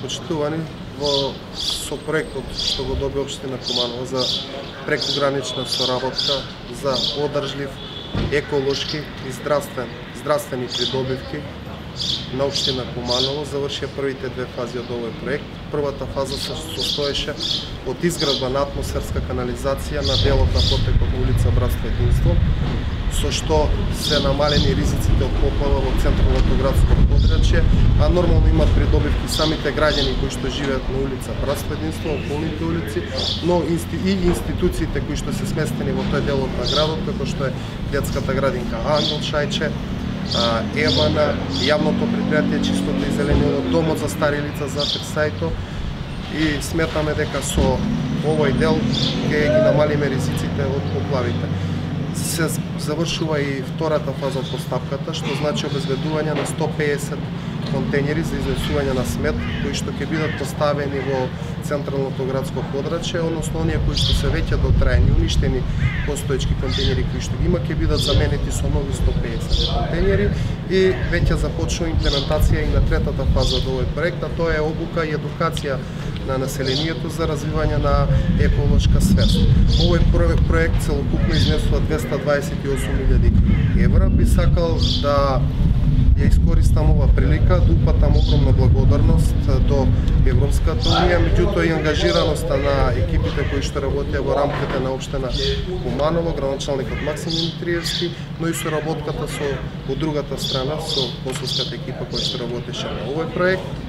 почитувани, со проектот што го доби општина Куманово за прекогранична соработка за одржлив, еколошки и здравствени придобивки на општина Куманово завршија првите две фази од овој проект. Првата фаза се состоеше од изградба на атмосферска канализација на делот на потекот на улица Братство Единство, со што се намалени ризиците од поплава во централното градско подрачје, а нормално имат придобивки самите граѓани кои што живеат на улица Братство Единство, околните улици, но и институциите кои што се сместени во тој делот на градот, како што е детската градинка Ангел Шајче, Евана, јавното предпријатие Чистота и зелениот, домот за стари лица за Ферсајто, и сметаме дека со овој дел ќе ги намалиме ризиците од поплавите. Се завршува и втората фаза од постапката, што значи обезбедување на 150 контејнери за изнесување на смет, кои што ќе бидат поставени во централното градско подрачје, односно оние кои што се веќе дотраени, уништени постоечки контејнери кои што ги има, ќе бидат заменети со нови 150 контејнери и веќе започнува имплементација и на третата фаза од овој проект, а тоа е обука и едукација на населението за развивање на еколошка свест. Овој проект целокупно изнесува 228.000 евра. Би сакал да ја искористам ова прилика да упатам огромна благодарност до Европската унија, меѓутоа и ангажираноста на екипите кои што работеа во рамките на општина Куманово, градоначалникот Максим Димитриевски, но и соработката со од другата страна со косовската екипа која што работеше на овој проект.